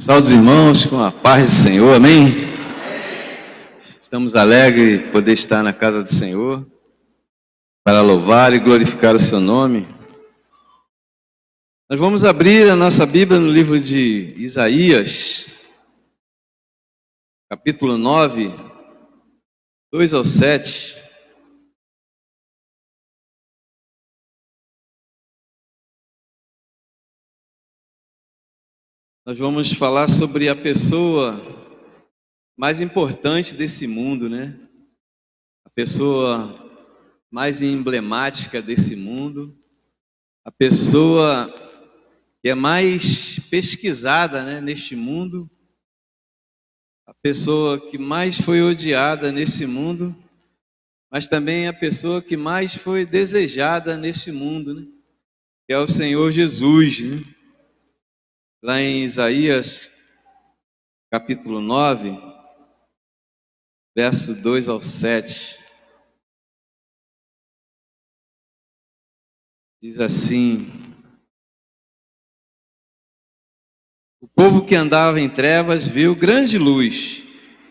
Saúde os irmãos com a paz do Senhor, amém? Estamos alegres de poder estar na casa do Senhor para louvar e glorificar o seu nome. Nós vamos abrir a nossa Bíblia no livro de Isaías, capítulo 9, 2 ao 7. Nós vamos falar sobre a pessoa mais importante desse mundo, né? A pessoa mais emblemática desse mundo, a pessoa que é mais pesquisada, né, neste mundo, a pessoa que mais foi odiada nesse mundo, mas também a pessoa que mais foi desejada nesse mundo, né? Que é o Senhor Jesus, né? Lá em Isaías, capítulo 9, verso 2 ao 7, diz assim: o povo que andava em trevas viu grande luz,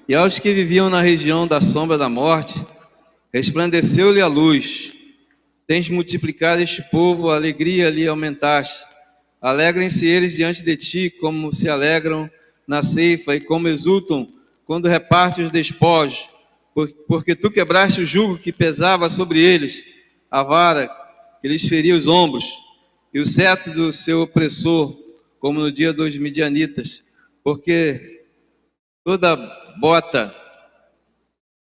e aos que viviam na região da sombra da morte, resplandeceu-lhe a luz. Tens multiplicado este povo, a alegria lhe aumentaste. Alegrem-se eles diante de ti, como se alegram na ceifa, e como exultam quando reparte os despojos, porque tu quebraste o jugo que pesava sobre eles, a vara que lhes feria os ombros, e o cetro do seu opressor, como no dia dos midianitas, porque toda bota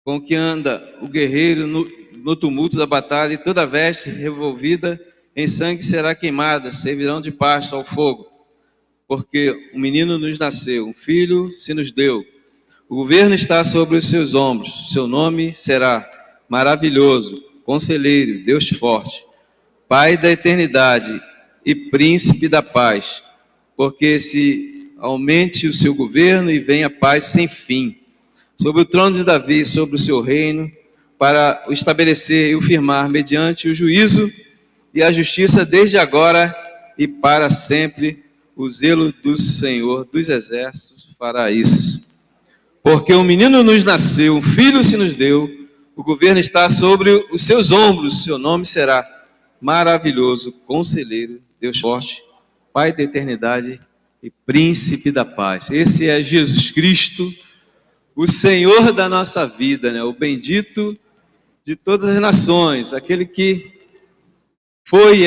com que anda o guerreiro no tumulto da batalha, e toda veste revolvida em sangue será queimada, servirão de pasto ao fogo, porque um menino nos nasceu, um filho se nos deu, o governo está sobre os seus ombros, seu nome será maravilhoso, conselheiro, Deus forte, Pai da eternidade e príncipe da paz, porque se aumente o seu governo e venha a paz sem fim, sobre o trono de Davi, sobre o seu reino, para o estabelecer e o firmar mediante o juízo e a justiça desde agora e para sempre. O zelo do Senhor dos exércitos fará isso. Porque um menino nos nasceu, um filho se nos deu, o governo está sobre os seus ombros, seu nome será maravilhoso, conselheiro, Deus forte, Pai da eternidade e príncipe da paz. Esse é Jesus Cristo, o Senhor da nossa vida, né? O bendito de todas as nações, aquele que foi,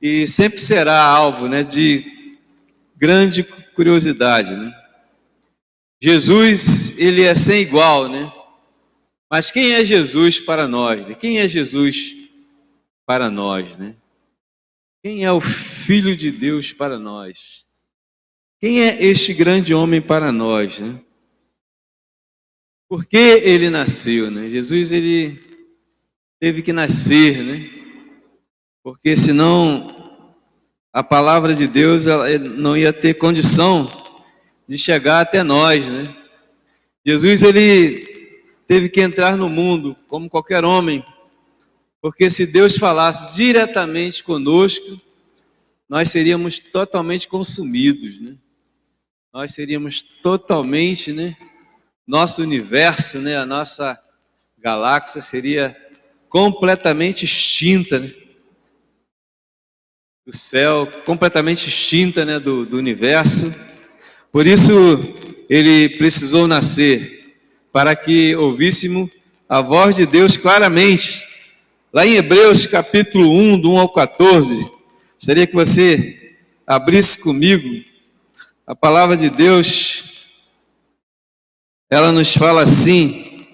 e sempre será alvo, né, de grande curiosidade, né? Jesus, ele é sem igual, né? Mas quem é Jesus para nós, né? Quem é Jesus para nós, né? Quem é o Filho de Deus para nós? Quem é este grande homem para nós, né? Por que ele nasceu, né? Jesus, ele teve que nascer, né? Porque senão a palavra de Deus ela não ia ter condição de chegar até nós, né? Jesus, ele teve que entrar no mundo como qualquer homem, porque se Deus falasse diretamente conosco, nós seríamos totalmente consumidos, né? Nós seríamos totalmente, né? Nosso universo, né? A nossa galáxia seria completamente extinta, né? Do céu, completamente extinta, né, do universo. Por isso, ele precisou nascer, para que ouvíssemos a voz de Deus claramente. Lá em Hebreus, capítulo 1, do 1 ao 14, gostaria que você abrisse comigo. A palavra de Deus, ela nos fala assim,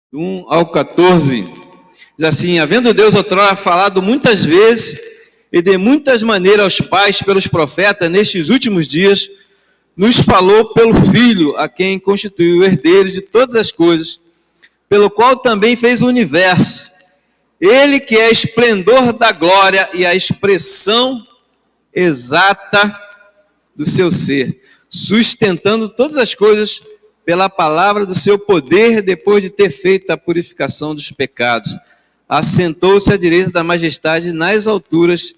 do 1 ao 14, diz assim: havendo Deus outrora falado muitas vezes e de muitas maneiras aos pais pelos profetas, nestes últimos dias, nos falou pelo Filho, a quem constituiu o herdeiro de todas as coisas, pelo qual também fez o universo. Ele que é esplendor da glória e a expressão exata do seu ser, sustentando todas as coisas pela palavra do seu poder, depois de ter feito a purificação dos pecados. Assentou-se à direita da majestade nas alturas,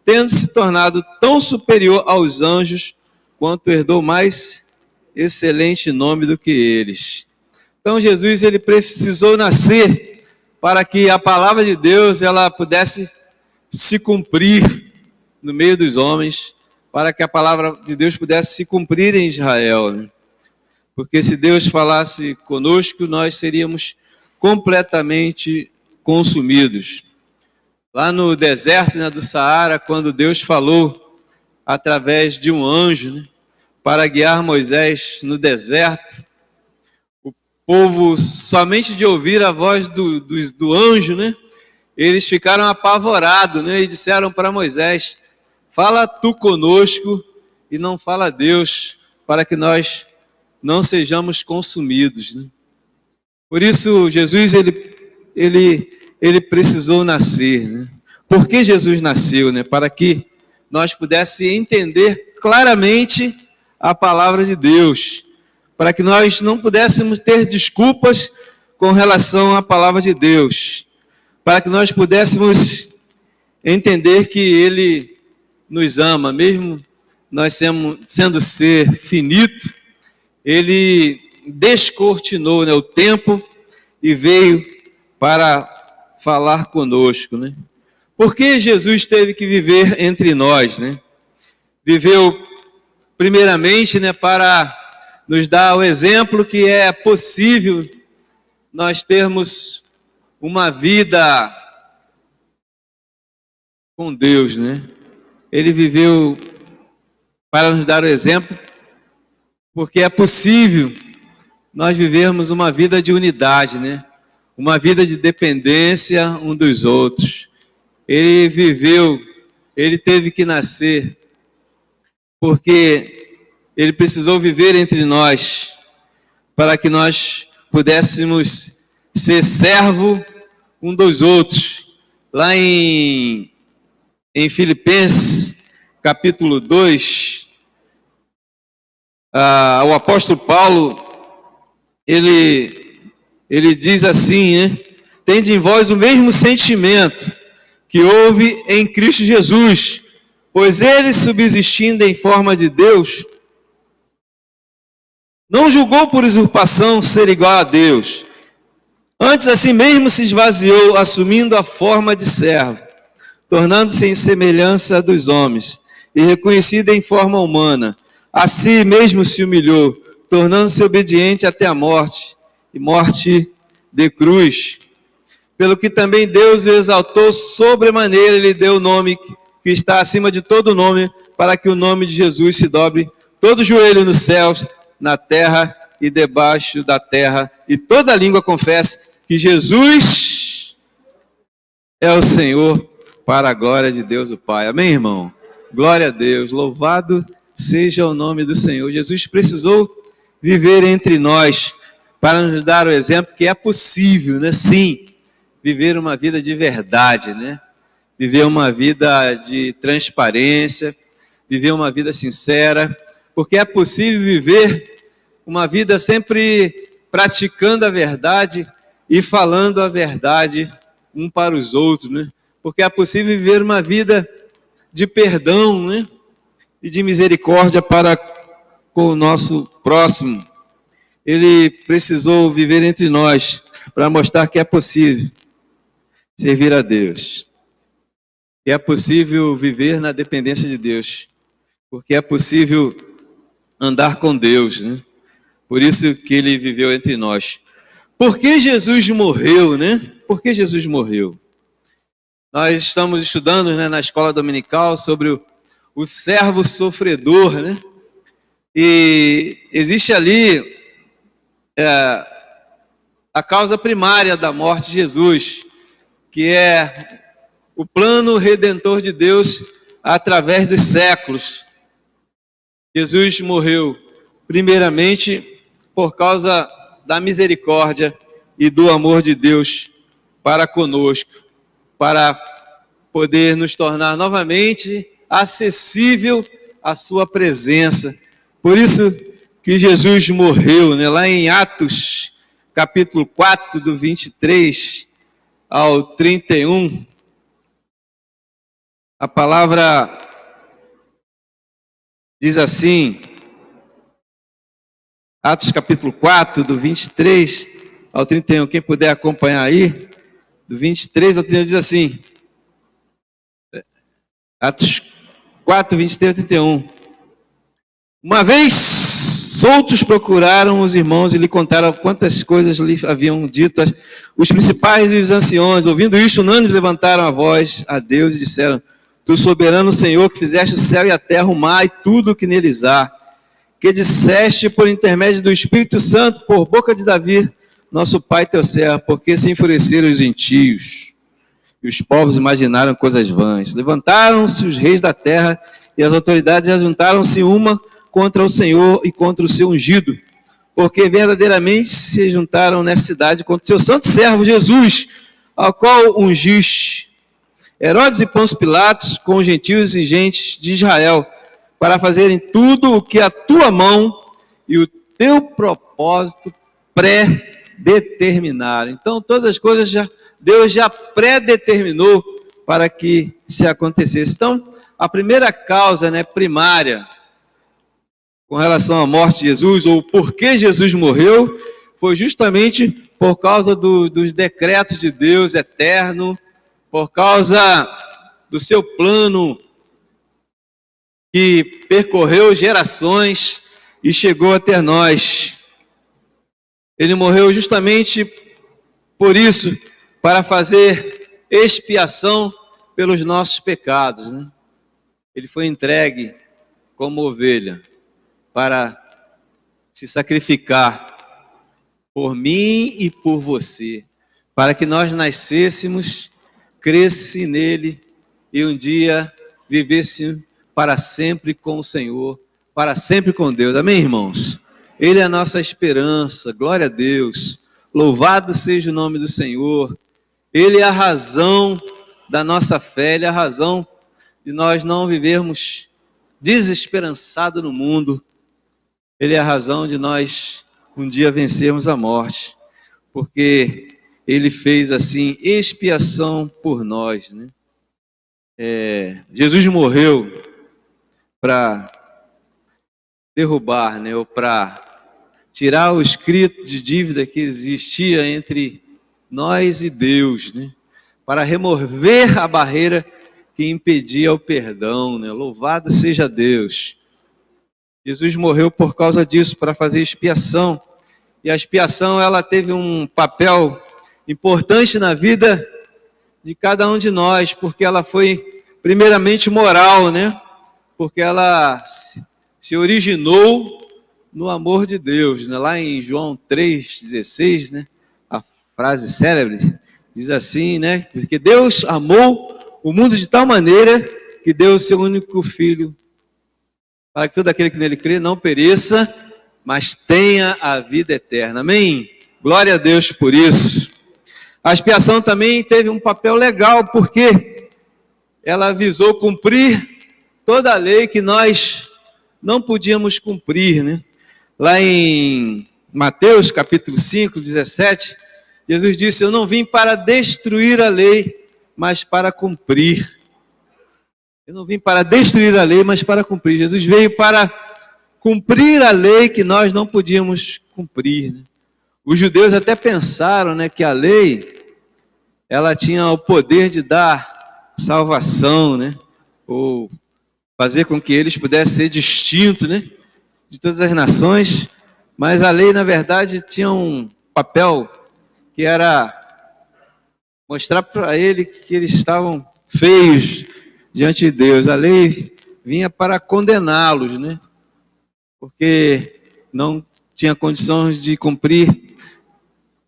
tendo se tornado tão superior aos anjos, quanto herdou mais excelente nome do que eles. Então Jesus, ele precisou nascer para que a palavra de Deus ela pudesse se cumprir no meio dos homens, para que a palavra de Deus pudesse se cumprir em Israel, né? Porque se Deus falasse conosco, nós seríamos completamente consumidos. Lá no deserto, né, do Saara, quando Deus falou através de um anjo, né, para guiar Moisés no deserto, o povo, somente de ouvir a voz do anjo, né, eles ficaram apavorados, né, e disseram para Moisés: fala tu conosco e não fala Deus, para que nós não sejamos consumidos, né? Por isso Jesus ele precisou nascer, né? Por que Jesus nasceu, né? Para que nós pudéssemos entender claramente a palavra de Deus, para que nós não pudéssemos ter desculpas com relação à palavra de Deus, para que nós pudéssemos entender que Ele nos ama, mesmo nós sendo ser finito, Ele descortinou, né, o tempo e veio para falar conosco, né? Por que Jesus teve que viver entre nós, né? Viveu primeiramente, né, para nos dar o exemplo que é possível nós termos uma vida com Deus, né? Ele viveu para nos dar o exemplo, porque é possível nós vivermos uma vida de unidade, né? Uma vida de dependência um dos outros. Ele viveu, ele teve que nascer, porque ele precisou viver entre nós, para que nós pudéssemos ser servo um dos outros. Lá em Filipenses, capítulo 2, o apóstolo Paulo, ele diz assim, né? Tende em vós o mesmo sentimento que houve em Cristo Jesus, pois ele, subsistindo em forma de Deus, não julgou por usurpação ser igual a Deus. Antes, assim mesmo se esvaziou, assumindo a forma de servo, tornando-se em semelhança dos homens, e reconhecido em forma humana. A si mesmo se humilhou, tornando-se obediente até a morte, e morte de cruz. Pelo que também Deus o exaltou sobremaneira, ele deu o nome que está acima de todo nome, para que o nome de Jesus se dobre todo joelho nos céus, na terra e debaixo da terra, e toda língua confesse que Jesus é o Senhor, para a glória de Deus o Pai. Amém, irmão? Glória a Deus, louvado seja o nome do Senhor. Jesus precisou viver entre nós, para nos dar o exemplo que é possível, né? Sim, viver uma vida de verdade, né? Viver uma vida de transparência, viver uma vida sincera, porque é possível viver uma vida sempre praticando a verdade e falando a verdade um para os outros, né? Porque é possível viver uma vida de perdão, né? E de misericórdia para com o nosso próximo. Ele precisou viver entre nós para mostrar que é possível servir a Deus. Que é possível viver na dependência de Deus. Porque é possível andar com Deus, né? Por isso que ele viveu entre nós. Por que Jesus morreu, né? Por que Jesus morreu? Nós estamos estudando, né, na escola dominical sobre o servo sofredor, né? E existe ali a causa primária da morte de Jesus, que é o plano redentor de Deus através dos séculos. Jesus morreu primeiramente por causa da misericórdia e do amor de Deus para conosco, para poder nos tornar novamente acessível à sua presença. Por isso que Jesus morreu, né? Lá em Atos, capítulo 4, do 23 ao 31, a palavra Diz assim, Atos capítulo 4, do 23 ao 31, quem puder acompanhar aí, do 23 ao 31, diz assim, Atos 4, 23 ao 31. Uma vez soltos procuraram os irmãos e lhe contaram quantas coisas lhe haviam dito os principais e os anciões. Ouvindo isto, unânimes levantaram a voz a Deus e disseram: Tu soberano Senhor, que fizeste o céu e a terra, o mar e tudo o que neles há, que disseste por intermédio do Espírito Santo, por boca de Davi, nosso pai teu servo, porque se enfureceram os gentios e os povos imaginaram coisas vãs. Levantaram-se os reis da terra e as autoridades ajuntaram-se uma contra o Senhor e contra o seu ungido, porque verdadeiramente se juntaram nessa cidade contra o seu santo servo Jesus, ao qual ungiste. Herodes e Pôncio Pilatos, com os gentios e gentes de Israel, para fazerem tudo o que a tua mão e o teu propósito pré-determinaram. Então, todas as coisas Deus já pré-determinou para que se acontecesse. Então, a primeira causa, primária, com relação à morte de Jesus, ou por que Jesus morreu, foi justamente por causa dos decretos de Deus eterno, por causa do seu plano que percorreu gerações e chegou até nós. Ele morreu justamente por isso, para fazer expiação pelos nossos pecados. Ele foi entregue como ovelha para se sacrificar por mim e por você, para que nós nascêssemos, crescesse nele e um dia vivêssemos para sempre com o Senhor, para sempre com Deus. Amém, irmãos? Ele é a nossa esperança, glória a Deus. Louvado seja o nome do Senhor. Ele é a razão da nossa fé, ele é a razão de nós não vivermos desesperançados no mundo. Ele é a razão de nós um dia vencermos a morte, porque ele fez assim expiação por nós. Jesus morreu para derrubar, ou para tirar o escrito de dívida que existia entre nós e Deus, para remover a barreira que impedia o perdão. Louvado seja Deus. Jesus morreu por causa disso, para fazer expiação. E a expiação, ela teve um papel importante na vida de cada um de nós, porque ela foi primeiramente moral, porque ela se originou no amor de Deus. Lá em João 3,16, a frase célebre diz assim, porque Deus amou o mundo de tal maneira que deu o seu único filho, para que todo aquele que nele crê não pereça, mas tenha a vida eterna. Amém? Glória a Deus por isso. A expiação também teve um papel legal, porque ela visou cumprir toda a lei que nós não podíamos cumprir. Lá em Mateus capítulo 5, 17, Jesus disse: eu não vim para destruir a lei, mas para cumprir. Eu não vim para destruir a lei, mas para cumprir. Jesus veio para cumprir a lei que nós não podíamos cumprir. Os judeus até pensaram, que a lei, ela tinha o poder de dar salvação, ou fazer com que eles pudessem ser distintos, de todas as nações. Mas a lei, na verdade, tinha um papel que era mostrar para ele que eles estavam feios diante de Deus. A lei vinha para condená-los, porque não tinha condições de cumprir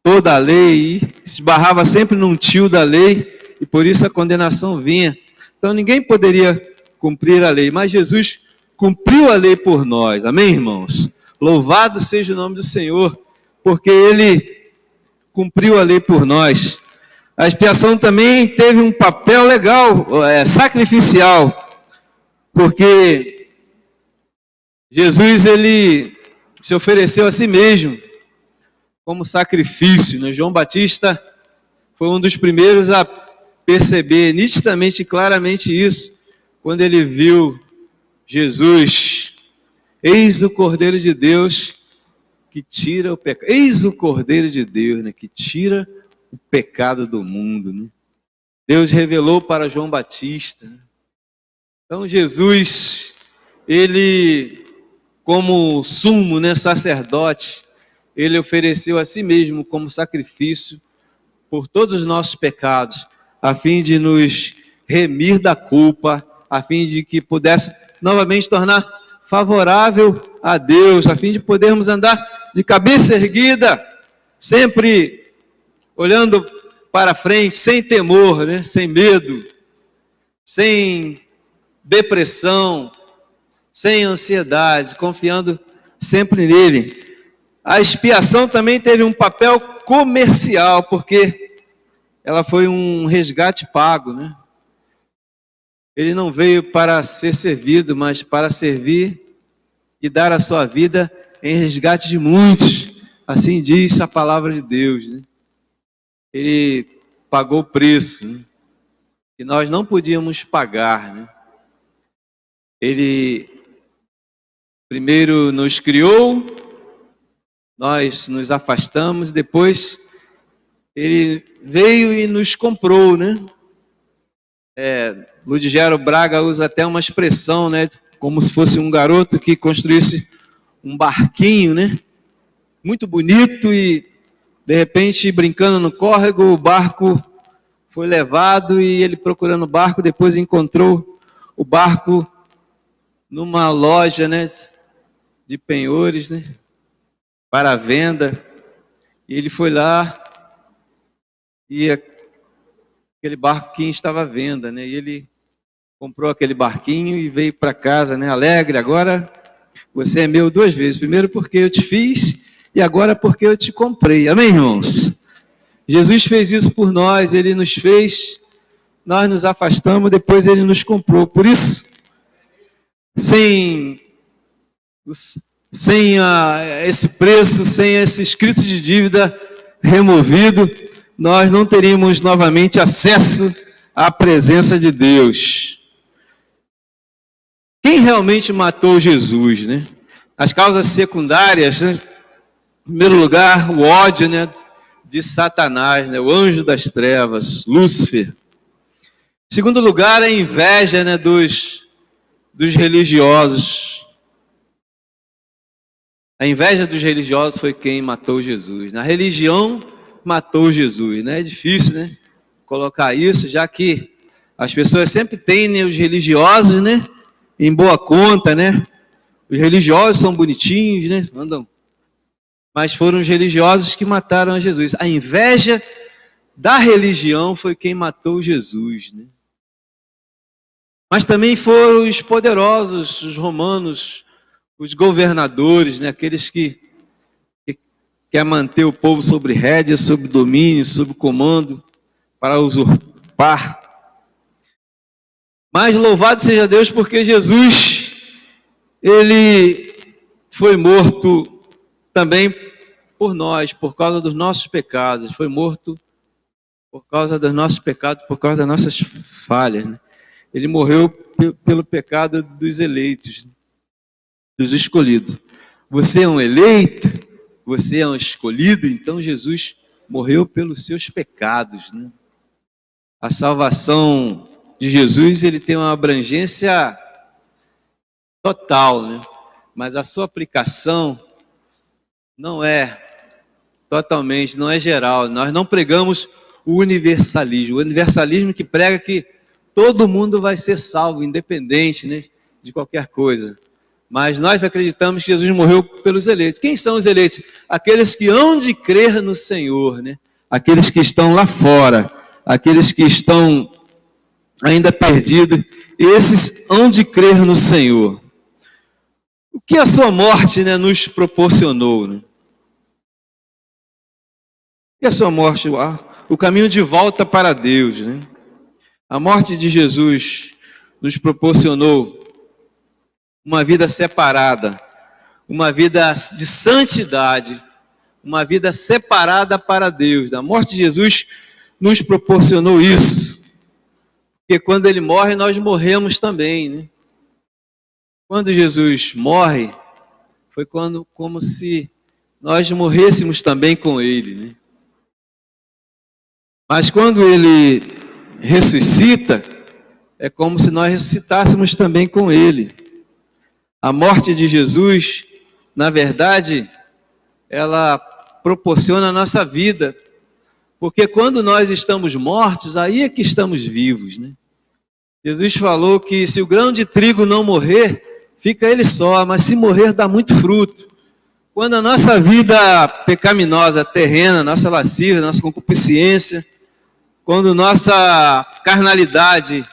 toda a lei, e se esbarrava sempre num tio da lei, e por isso a condenação vinha. Então ninguém poderia cumprir a lei, mas Jesus cumpriu a lei por nós. Amém, irmãos? Louvado seja o nome do Senhor, porque ele cumpriu a lei por nós. A expiação também teve um papel legal, sacrificial, porque Jesus, ele se ofereceu a si mesmo como sacrifício. João Batista foi um dos primeiros a perceber nitidamente e claramente isso, quando ele viu Jesus Eis o Cordeiro de Deus que tira o pecado. Eis o Cordeiro de Deus, né, que tira o pecado do mundo, né? Deus revelou para João Batista. Então Jesus, ele, como sumo, né, sacerdote, ele ofereceu a si mesmo como sacrifício por todos os nossos pecados, a fim de nos remir da culpa, a fim de que pudesse novamente tornar favorável a Deus, a fim de podermos andar de cabeça erguida, sempre olhando para frente, sem temor, né? Sem medo, sem depressão, sem ansiedade, confiando sempre nele. A expiação também teve um papel comercial, porque ela foi um resgate pago, né? Ele não veio para ser servido, mas para servir e dar a sua vida em resgate de muitos. Assim diz a palavra de Deus, né? Ele pagou o preço, né, que nós não podíamos pagar, né? Ele primeiro nos criou, nós nos afastamos, depois ele veio e nos comprou, né? Ludgero Braga usa até uma expressão, né, como se fosse um garoto que construísse um barquinho, né, muito bonito, e de repente, brincando no córrego, o barco foi levado, e ele procurando o barco, depois encontrou o barco numa loja, né, de penhores, né, para venda. E ele foi lá e aquele barquinho estava à venda, né? E ele comprou aquele barquinho e veio para casa, né, alegre. Agora você é meu 2 vezes. Primeiro porque eu te fiz e agora porque eu te comprei. Amém, irmãos? Jesus fez isso por nós, ele nos fez, nós nos afastamos, depois ele nos comprou. Por isso, sem esse preço, sem esse escrito de dívida removido, nós não teríamos novamente acesso à presença de Deus. Quem realmente matou Jesus, né? As causas secundárias, né? Em primeiro lugar, o ódio, né, de Satanás, né, o anjo das trevas, Lúcifer. Em segundo lugar, a inveja, né, dos religiosos. A inveja dos religiosos foi quem matou Jesus. A religião matou Jesus, né? É difícil, né, colocar isso, já que as pessoas sempre têm, né, os religiosos, né, em boa conta, né? Os religiosos são bonitinhos, né? Andam. Mas foram os religiosos que mataram a Jesus. A inveja da religião foi quem matou Jesus, né? Mas também foram os poderosos, os romanos, os governadores, né? Aqueles que querem manter o povo sob rédea, sob domínio, sob comando, para usurpar. Mas louvado seja Deus, porque Jesus, ele foi morto também por nós, por causa dos nossos pecados. Foi morto por causa dos nossos pecados, por causa das nossas falhas, né? Ele morreu pelo pecado dos eleitos, dos escolhidos. Você é um eleito, você é um escolhido, então Jesus morreu pelos seus pecados, né? A salvação de Jesus, ele tem uma abrangência total, né? Mas a sua aplicação não é totalmente, não é geral. Nós não pregamos o universalismo que prega que todo mundo vai ser salvo, independente, né, de qualquer coisa. Mas nós acreditamos que Jesus morreu pelos eleitos. Quem são os eleitos? Aqueles que hão de crer no Senhor, né? Aqueles que estão lá fora, aqueles que estão ainda perdidos, esses hão de crer no Senhor. O que a sua morte, né, nos proporcionou, né? E a sua morte, o caminho de volta para Deus, né? A morte de Jesus nos proporcionou uma vida separada, uma vida de santidade, uma vida separada para Deus. A morte de Jesus nos proporcionou isso, porque quando ele morre, nós morremos também, né? Quando Jesus morre, foi como se nós morrêssemos também com ele, né? Mas quando ele ressuscita, é como se nós ressuscitássemos também com ele. A morte de Jesus, na verdade, ela proporciona a nossa vida. Porque quando nós estamos mortos, aí é que estamos vivos, né? Jesus falou que se o grão de trigo não morrer, fica ele só, mas se morrer dá muito fruto. Quando a nossa vida pecaminosa, terrena, nossa lascívia, nossa concupiscência, quando nossa carnalidade,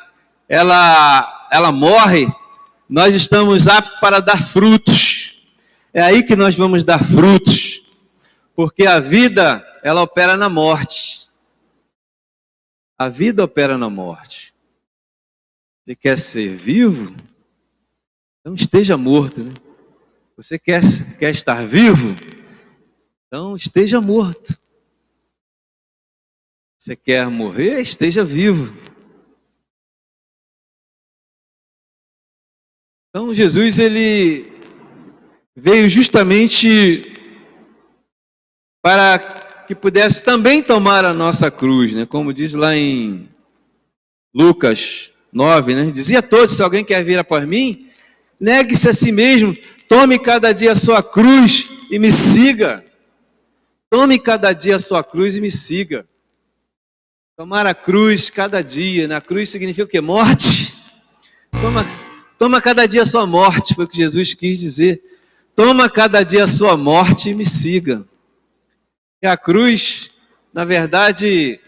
ela morre, nós estamos aptos para dar frutos. É aí que nós vamos dar frutos, porque a vida, ela opera na morte. A vida opera na morte. Você quer ser vivo? Então esteja morto, né? Você quer estar vivo? Então esteja morto. Você quer morrer? Esteja vivo. Então Jesus, ele veio justamente para que pudesse também tomar a nossa cruz, né? Como diz lá em Lucas 9, né? Dizia a todos: se alguém quer vir após mim, negue-se a si mesmo, tome cada dia a sua cruz e me siga. Tome cada dia a sua cruz e me siga. Tomar a cruz cada dia. Na cruz significa o quê? Morte. Toma cada dia a sua morte, foi o que Jesus quis dizer. Toma cada dia a sua morte e me siga. E a cruz, na verdade,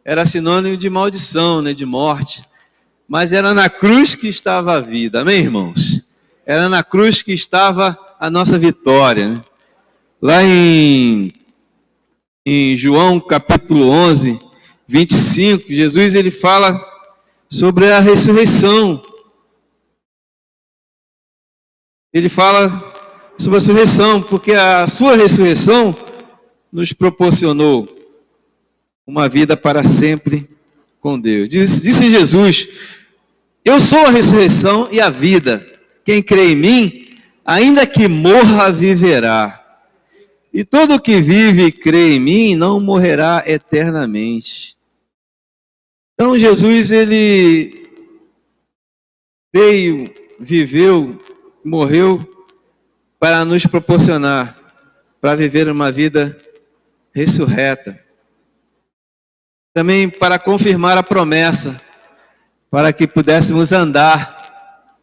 era sinônimo de maldição, né, de morte. Mas era na cruz que estava a vida, amém, irmãos? Era na cruz que estava a nossa vitória, né? Lá em João capítulo 11, 25, Jesus ele fala sobre a ressurreição. Ele fala sobre a ressurreição, porque a sua ressurreição nos proporcionou uma vida para sempre com Deus. Disse Jesus: eu sou a ressurreição e a vida. Quem crê em mim, ainda que morra, viverá. E todo que vive e crê em mim não morrerá eternamente. Então Jesus, ele veio, viveu, morreu para nos proporcionar, para viver uma vida ressurreta. Também para confirmar a promessa, para que pudéssemos andar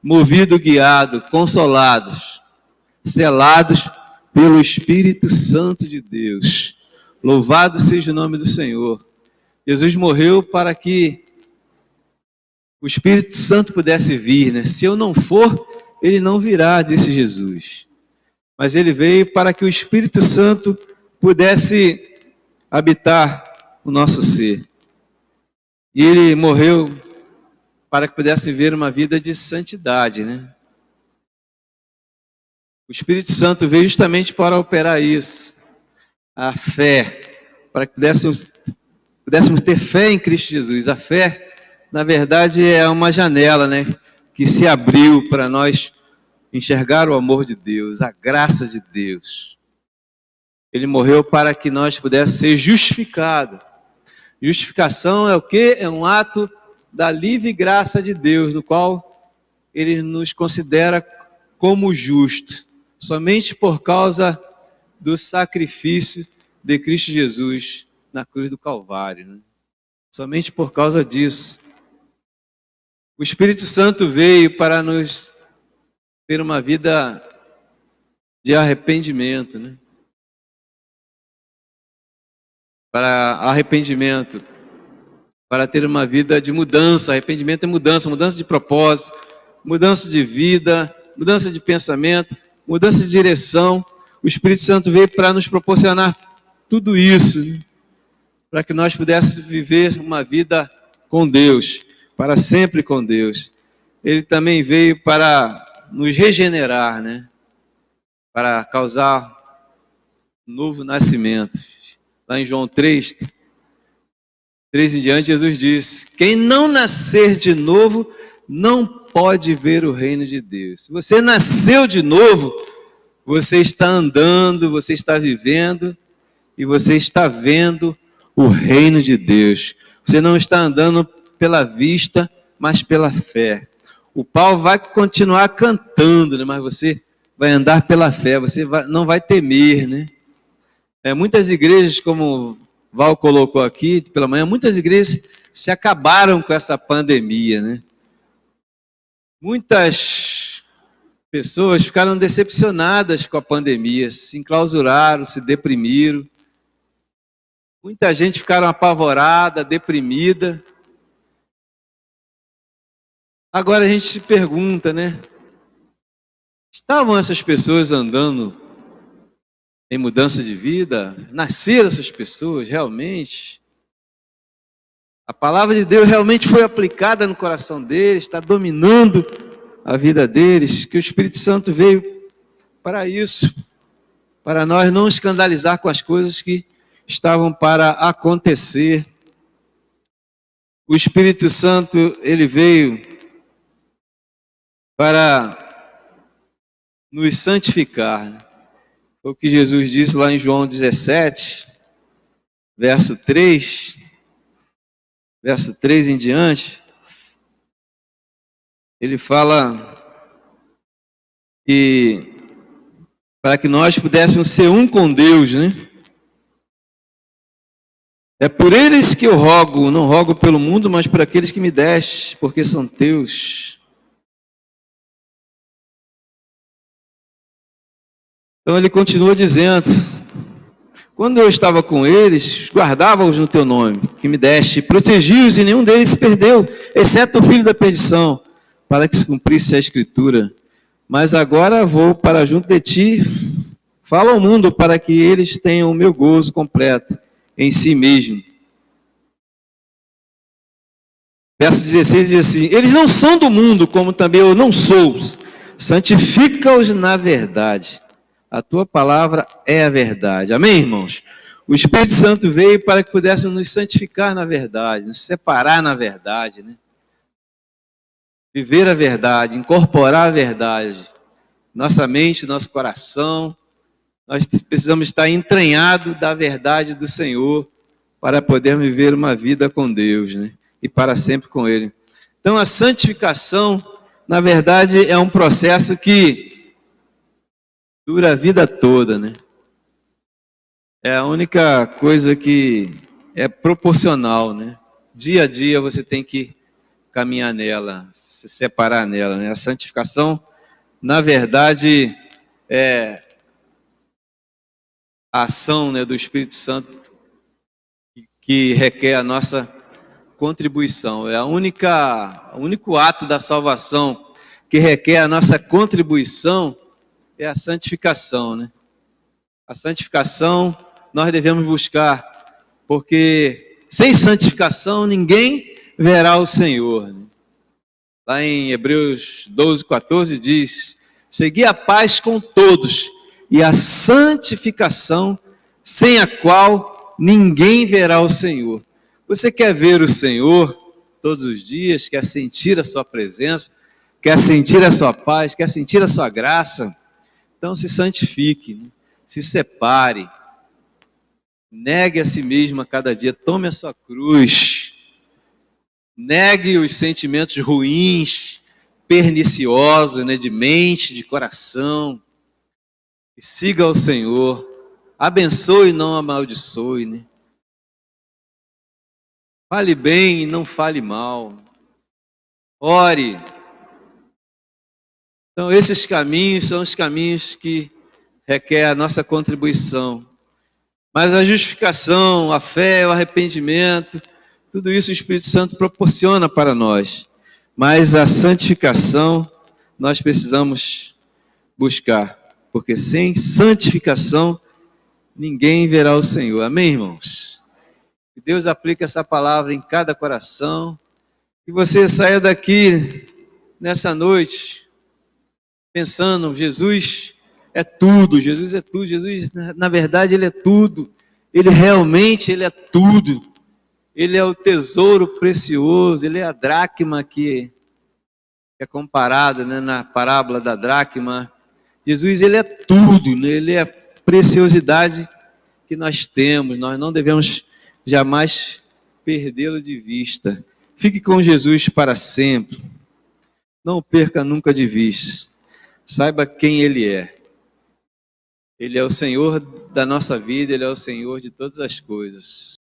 movido, guiado, consolados, selados pelo Espírito Santo de Deus. Louvado seja o nome do Senhor. Jesus morreu para que o Espírito Santo pudesse vir, né? Se eu não for, ele não virá, disse Jesus. Mas ele veio para que o Espírito Santo pudesse habitar o nosso ser. E ele morreu para que pudesse viver uma vida de santidade, né? O Espírito Santo veio justamente para operar isso. A fé, para que pudéssemos ter fé em Cristo Jesus. A fé, na verdade, é uma janela, né, que se abriu para nós enxergar o amor de Deus, a graça de Deus. Ele morreu para que nós pudéssemos ser justificados. Justificação é o quê? É um ato da livre graça de Deus, no qual ele nos considera como justo, somente por causa do sacrifício de Cristo Jesus na cruz do Calvário, né? Somente por causa disso. O Espírito Santo veio para nos ter uma vida de arrependimento, né? Para arrependimento, para ter uma vida de mudança. Arrependimento é mudança, mudança de propósito, mudança de vida, mudança de pensamento, mudança de direção. O Espírito Santo veio para nos proporcionar tudo isso, né? Para que nós pudéssemos viver uma vida com Deus, para sempre com Deus. Ele também veio para nos regenerar, né? Para causar um novo nascimento. Lá em João 3 em diante, Jesus diz: quem não nascer de novo, não pode ver o reino de Deus. Se você nasceu de novo, Você está andando, você está vivendo e você está vendo o reino de Deus. Você não está andando pela vista, mas pela fé. O Paulo vai continuar cantando, né? Mas você vai andar pela fé, não vai temer, né? Muitas igrejas, como Val colocou aqui pela manhã, muitas igrejas se acabaram com essa pandemia, né? Muitas pessoas ficaram decepcionadas com a pandemia, se enclausuraram, se deprimiram. Muita gente ficaram apavorada, deprimida. Agora a gente se pergunta, né? Estavam essas pessoas andando em mudança de vida? Nasceram essas pessoas realmente? A palavra de Deus realmente foi aplicada no coração deles, está dominando a vida deles, que o Espírito Santo veio para isso, para nós não escandalizar com as coisas que estavam para acontecer. O Espírito Santo, ele veio para nos santificar. Foi o que Jesus disse lá em João 17, verso 3 em diante. Ele fala que para que nós pudéssemos ser um com Deus, né? É por eles que eu rogo, não rogo pelo mundo, mas por aqueles que me deste, porque são teus. Então ele continua dizendo: quando eu estava com eles, guardava-os no teu nome, que me deste, protegi-os e nenhum deles se perdeu, exceto o filho da perdição, para que se cumprisse a Escritura. Mas agora vou para junto de ti, fala ao mundo para que eles tenham o meu gozo completo em si mesmo. Verso 16 diz assim: eles não são do mundo, como também eu não sou, santifica-os na verdade. A tua palavra é a verdade. Amém, irmãos? O Espírito Santo veio para que pudéssemos nos santificar na verdade, nos separar na verdade, né? Viver a verdade, incorporar a verdade. Nossa mente, nosso coração, nós precisamos estar entranhados da verdade do Senhor para podermos viver uma vida com Deus, né? E para sempre com Ele. Então a santificação, na verdade, é um processo que dura a vida toda, né? É a única coisa que é proporcional, né? Dia a dia você tem que caminhar nela, se separar nela, né? A santificação, na verdade, é a ação, né, do Espírito Santo que requer a nossa contribuição. É o único ato da salvação que requer a nossa contribuição é a santificação, né? A santificação nós devemos buscar, porque sem santificação ninguém verá o Senhor, né? Lá em Hebreus 12, 14 diz: segui a paz com todos e a santificação, sem a qual ninguém verá o Senhor. Você quer ver o Senhor todos os dias, quer sentir a sua presença, quer sentir a sua paz, quer sentir a sua graça? Então se santifique, né? Se separe, negue a si mesmo a cada dia, tome a sua cruz, negue os sentimentos ruins, perniciosos, né, de mente, de coração, e siga ao Senhor, abençoe e não amaldiçoe, né? Fale bem e não fale mal, ore. Então esses caminhos são os caminhos que requer a nossa contribuição. Mas a justificação, a fé, o arrependimento, tudo isso o Espírito Santo proporciona para nós. Mas a santificação nós precisamos buscar, porque sem santificação ninguém verá o Senhor. Amém, irmãos? Que Deus aplique essa palavra em cada coração. Que você saia daqui nessa noite pensando: Jesus é tudo, Jesus é tudo, Jesus, na verdade, Ele é tudo. Ele realmente, Ele é tudo. Ele é o tesouro precioso, Ele é a dracma que é comparada, né, na parábola da dracma. Jesus, ele é tudo, né? Ele é a preciosidade que nós temos. Nós não devemos jamais perdê-lo de vista. Fique com Jesus para sempre. Não o perca nunca de vista. Saiba quem Ele é. Ele é o Senhor da nossa vida, Ele é o Senhor de todas as coisas.